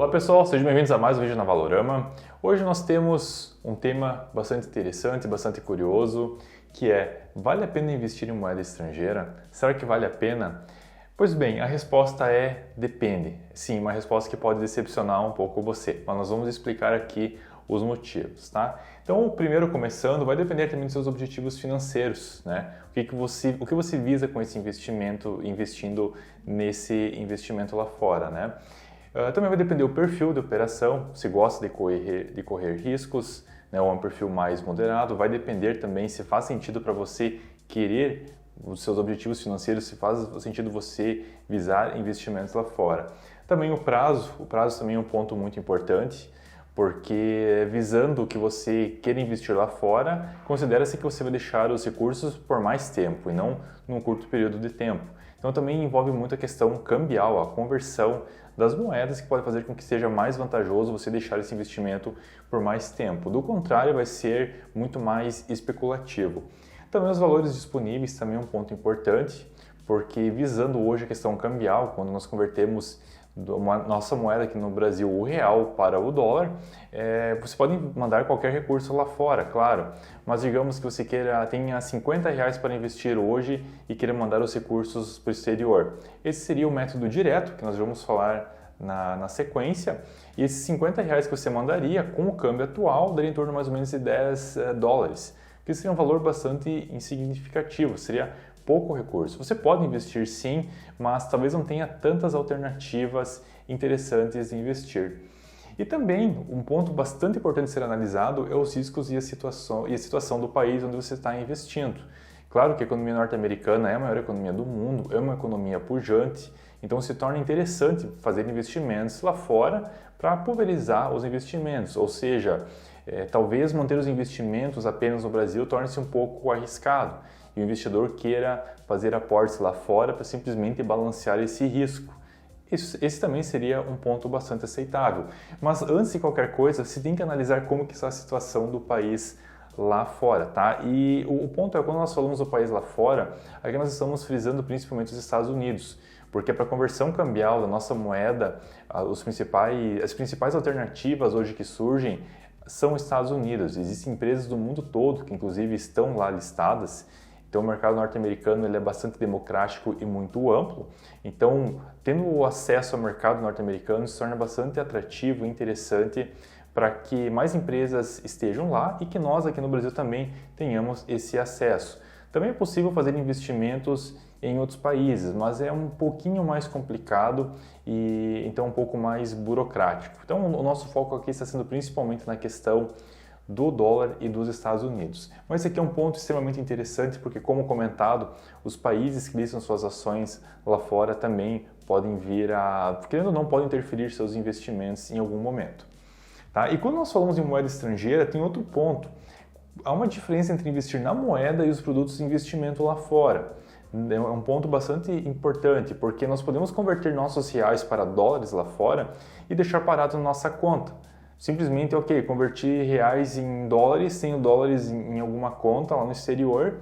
Olá pessoal, sejam bem-vindos a mais um vídeo na Valorama. Hoje nós temos um tema bastante interessante, bastante curioso, que é: vale a pena investir em moeda estrangeira? Será que vale a pena? Pois bem, a resposta é depende. Sim, uma resposta que pode decepcionar um pouco você, mas nós vamos explicar aqui os motivos, tá? Então, primeiro começando, vai depender também dos seus objetivos financeiros, né? O que você visa com esse investimento, investindo nesse investimento lá fora, né? Também vai depender do perfil de operação, se gosta de correr riscos, né, ou é um perfil mais moderado. Vai depender também se faz sentido para você querer os seus objetivos financeiros, se faz sentido você visar investimentos lá fora. Também o prazo também é um ponto muito importante, porque visando que você quer investir lá fora, considera-se que você vai deixar os recursos por mais tempo e não num curto período de tempo. Então também envolve muito a questão cambial, a conversão das moedas, que pode fazer com que seja mais vantajoso você deixar esse investimento por mais tempo. Do contrário, vai ser muito mais especulativo. Também os valores disponíveis também é um ponto importante, porque visando hoje a questão cambial, quando nós convertemos nossa moeda aqui no Brasil, o real, para o dólar, você pode mandar qualquer recurso lá fora, claro, mas digamos que você tenha R$50 para investir hoje e queira mandar os recursos para o exterior. Esse seria o método direto, que nós vamos falar na sequência, e esses R$50 que você mandaria, com o câmbio atual, daria em torno mais ou menos de $10, que seria um valor bastante insignificativo, seria pouco recurso. Você pode investir sim, mas talvez não tenha tantas alternativas interessantes de investir. E também um ponto bastante importante de ser analisado é os riscos e a situação do país onde você está investindo. Claro que a economia norte-americana é a maior economia do mundo, é uma economia pujante, então se torna interessante fazer investimentos lá fora para pulverizar os investimentos, ou seja, talvez manter os investimentos apenas no Brasil torne-se um pouco arriscado e o investidor queira fazer aportes lá fora para simplesmente balancear esse risco. Esse também seria um ponto bastante aceitável. Mas antes de qualquer coisa, se tem que analisar como que está a situação do país lá fora, tá? E o ponto é, quando nós falamos do país lá fora, aqui nós estamos frisando principalmente os Estados Unidos, porque para a conversão cambial da nossa moeda, as principais alternativas hoje que surgem são os Estados Unidos. Existem empresas do mundo todo que inclusive estão lá listadas. Então o mercado norte-americano ele é bastante democrático e muito amplo. Então, tendo o acesso ao mercado norte-americano se torna bastante atrativo e interessante para que mais empresas estejam lá e que nós aqui no Brasil também tenhamos esse acesso. Também é possível fazer investimentos em outros países, mas é um pouquinho mais complicado e então um pouco mais burocrático. Então o nosso foco aqui está sendo principalmente na questão do dólar e dos Estados Unidos. Mas esse aqui é um ponto extremamente interessante porque, como comentado, os países que listam suas ações lá fora também podem querendo ou não, podem interferir seus investimentos em algum momento. Tá? E quando nós falamos em moeda estrangeira, tem outro ponto. Há uma diferença entre investir na moeda e os produtos de investimento lá fora. É um ponto bastante importante, porque nós podemos converter nossos reais para dólares lá fora e deixar parado na nossa conta. Simplesmente, ok, converti reais em dólares, tenho dólares em alguma conta lá no exterior,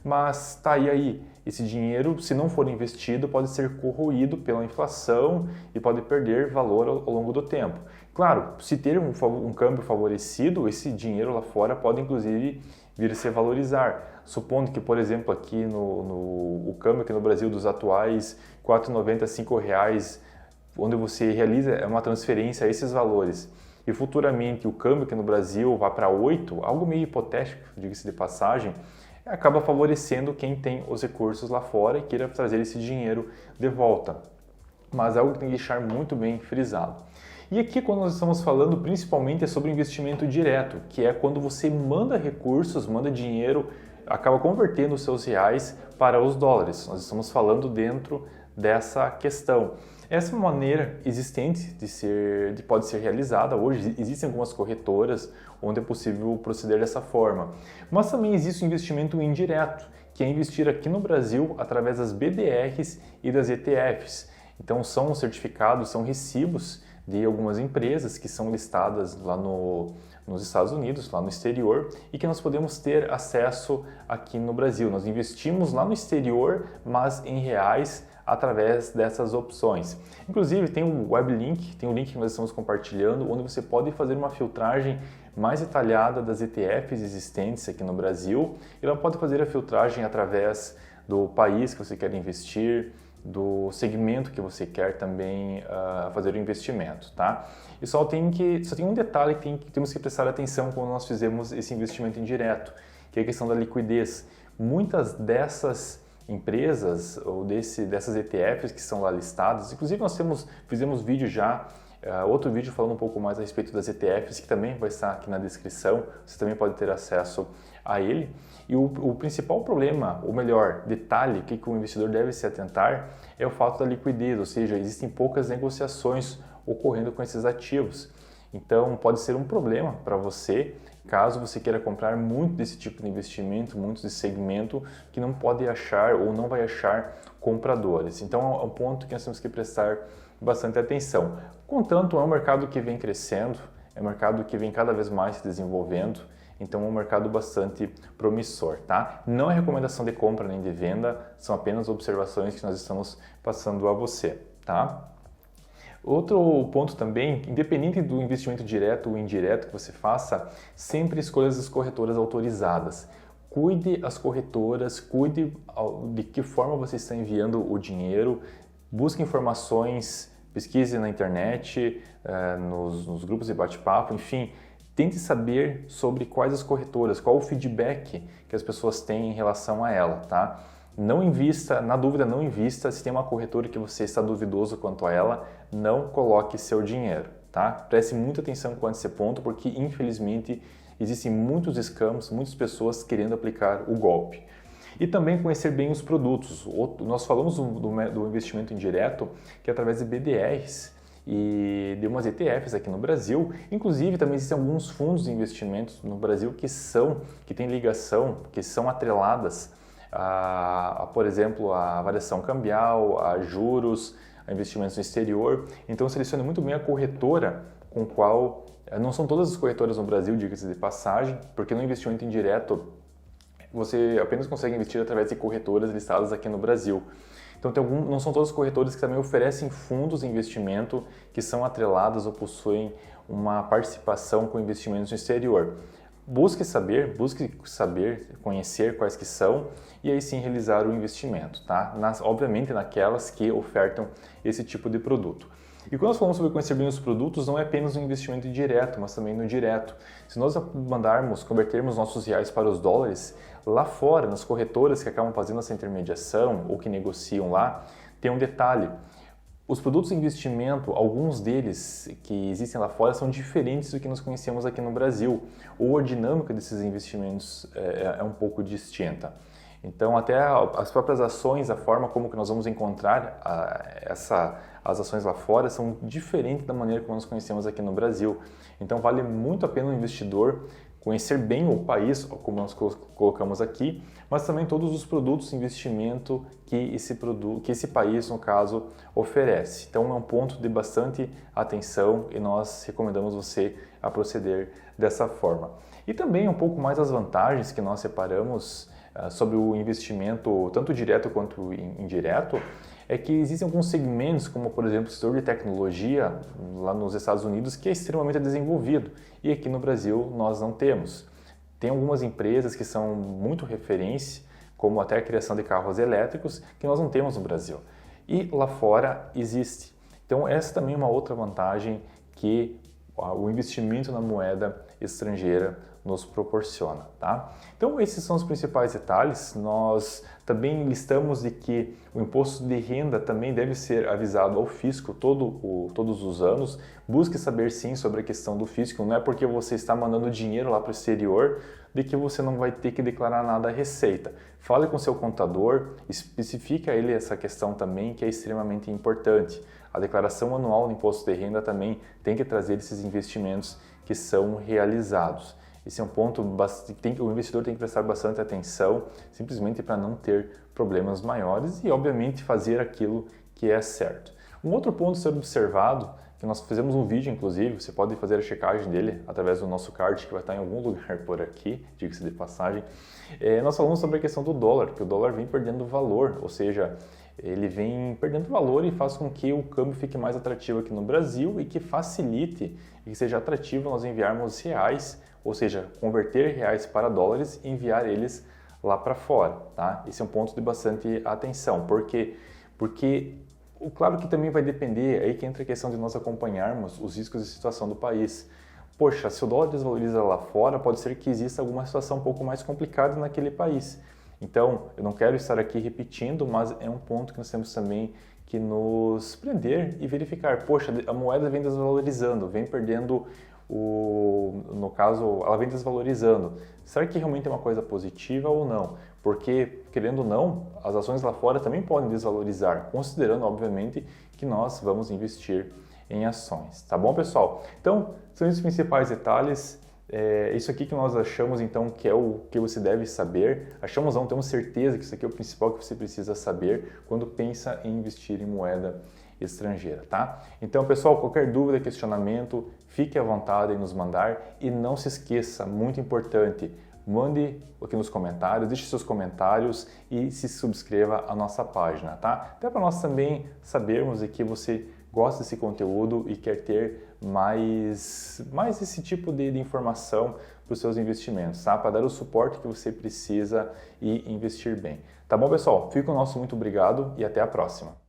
mas tá aí. Esse dinheiro, se não for investido, pode ser corroído pela inflação e pode perder valor ao longo do tempo. Claro, se ter um câmbio favorecido, esse dinheiro lá fora pode inclusive vir a se valorizar. Supondo que, por exemplo, aqui o câmbio aqui no Brasil dos atuais R$ 4,90 a R$ 5,00, onde você realiza uma transferência a esses valores, e futuramente o câmbio aqui no Brasil vá para 8, algo meio hipotético, diga-se de passagem, acaba favorecendo quem tem os recursos lá fora e queira trazer esse dinheiro de volta. Mas é algo que tem que deixar muito bem frisado. E aqui, quando nós estamos falando, principalmente é sobre investimento direto, que é quando você manda recursos, manda dinheiro, acaba convertendo os seus reais para os dólares. Nós estamos falando dentro dessa questão. Essa maneira existente pode ser realizada hoje. Existem algumas corretoras onde é possível proceder dessa forma. Mas também existe o investimento indireto, que é investir aqui no Brasil através das BDRs e das ETFs. Então são certificados, são recibos de algumas empresas que são listadas lá nos Estados Unidos, lá no exterior, e que nós podemos ter acesso aqui no Brasil. Nós investimos lá no exterior, mas em reais, através dessas opções. Inclusive tem um web link, tem um link que nós estamos compartilhando, onde você pode fazer uma filtragem mais detalhada das ETFs existentes aqui no Brasil, e ela pode fazer a filtragem através do país que você quer investir, do segmento que você quer também fazer o investimento, tá? E só tem um detalhe que temos que prestar atenção quando nós fizemos esse investimento indireto, que é a questão da liquidez. Muitas dessas empresas ou dessas ETFs que são lá listadas, inclusive fizemos vídeo já, outro vídeo falando um pouco mais a respeito das ETFs, que também vai estar aqui na descrição, você também pode ter acesso a ele. E o principal problema, ou melhor, detalhe que o investidor deve se atentar é o fato da liquidez, ou seja, existem poucas negociações ocorrendo com esses ativos. Então pode ser um problema para você, caso você queira comprar muito desse tipo de investimento, muito desse segmento, que não pode achar ou não vai achar compradores. Então é um ponto que nós temos que prestar bastante atenção. Contanto, é um mercado que vem crescendo, é um mercado que vem cada vez mais se desenvolvendo, então é um mercado bastante promissor, tá? Não é recomendação de compra nem de venda, são apenas observações que nós estamos passando a você, tá? Outro ponto também, independente do investimento direto ou indireto que você faça, sempre escolha as corretoras autorizadas. Cuide as corretoras, cuide de que forma você está enviando o dinheiro, busque informações, pesquise na internet, nos grupos de bate-papo, enfim, tente saber sobre quais as corretoras, qual o feedback que as pessoas têm em relação a ela, tá? Não invista, na dúvida não invista, se tem uma corretora que você está duvidoso quanto a ela, não coloque seu dinheiro, tá? Preste muita atenção quanto a esse ponto, porque infelizmente existem muitos scams, muitas pessoas querendo aplicar o golpe. E também conhecer bem os produtos. Nós falamos do investimento indireto, que é através de BDRs e de umas ETFs aqui no Brasil. Inclusive, também existem alguns fundos de investimentos no Brasil que têm ligação, que são atreladas por exemplo, a variação cambial, a juros, a investimentos no exterior. Então, selecione muito bem a corretora com qual... Não são todas as corretoras no Brasil, diga-se de passagem, porque no investimento indireto você apenas consegue investir através de corretoras listadas aqui no Brasil. Então, não são todas as corretoras que também oferecem fundos de investimento que são atreladas ou possuem uma participação com investimentos no exterior. Busque saber, conhecer quais que são e aí sim realizar o investimento, tá? Obviamente naquelas que ofertam esse tipo de produto. E quando nós falamos sobre conhecer bem os produtos, não é apenas um investimento direto, mas também no direto. Se nós convertermos nossos reais para os dólares, lá fora, nas corretoras que acabam fazendo essa intermediação ou que negociam lá, tem um detalhe. Os produtos de investimento, alguns deles que existem lá fora, são diferentes do que nós conhecemos aqui no Brasil, ou a dinâmica desses investimentos é um pouco distinta. Então, até as próprias ações, a forma como que nós vamos encontrar as ações lá fora são diferentes da maneira como nós conhecemos aqui no Brasil. Então, vale muito a pena o investidor conhecer bem o país, como nós colocamos aqui, mas também todos os produtos de investimento que esse país, no caso, oferece. Então, é um ponto de bastante atenção e nós recomendamos você a proceder dessa forma. E também um pouco mais as vantagens que nós separamos sobre o investimento, tanto direto quanto indireto, é que existem alguns segmentos, como por exemplo o setor de tecnologia lá nos Estados Unidos, que é extremamente desenvolvido e aqui no Brasil nós não temos. Tem algumas empresas que são muito referência, como até a criação de carros elétricos, que nós não temos no Brasil. E lá fora existe. Então essa também é uma outra vantagem que o investimento na moeda estrangeira nos proporciona, tá? Então esses são os principais detalhes. Nós também listamos de que o imposto de renda também deve ser avisado ao fisco todos os anos. Busque saber sim sobre a questão do fisco. Não é porque você está mandando dinheiro lá para o exterior de que você não vai ter que declarar nada à Receita. Fale com seu contador, especifique a ele essa questão também, que é extremamente importante. A declaração anual do imposto de renda também tem que trazer esses investimentos que são realizados. Esse é um ponto que o investidor tem que prestar bastante atenção, simplesmente para não ter problemas maiores e, obviamente, fazer aquilo que é certo. Um outro ponto a ser observado, que nós fizemos um vídeo, inclusive, você pode fazer a checagem dele através do nosso card, que vai estar em algum lugar por aqui, diga-se de passagem. Nós falamos sobre a questão do dólar, que o dólar vem perdendo valor, ou seja, ele vem perdendo valor e faz com que o câmbio fique mais atrativo aqui no Brasil e que facilite e que seja atrativo nós enviarmos reais, ou seja, converter reais para dólares e enviar eles lá para fora, tá? Esse é um ponto de bastante atenção, porque claro que também vai depender, aí que entra a questão de nós acompanharmos os riscos de situação do país. Poxa, se o dólar desvaloriza lá fora, pode ser que exista alguma situação um pouco mais complicada naquele país. Então, eu não quero estar aqui repetindo, mas é um ponto que nós temos também que nos prender e verificar. Poxa, a moeda vem desvalorizando, vem perdendo no caso, ela vem desvalorizando. Será que realmente é uma coisa positiva ou não? Porque, querendo ou não, as ações lá fora também podem desvalorizar, considerando, obviamente, que nós vamos investir em ações. Tá bom, pessoal? Então, são esses os principais detalhes. Isso aqui que nós achamos, então, que é o que você deve saber. Achamos não, temos certeza que isso aqui é o principal que você precisa saber quando pensa em investir em moeda estrangeira, tá? Então, pessoal, qualquer dúvida, questionamento, fique à vontade em nos mandar e não se esqueça, muito importante, mande aqui nos comentários, deixe seus comentários e se subscreva à nossa página, tá? Até para nós também sabermos que você gosta desse conteúdo e quer ter mais esse tipo de informação para os seus investimentos, tá? Para dar o suporte que você precisa e investir bem. Tá bom, pessoal? Fica o nosso muito obrigado e até a próxima.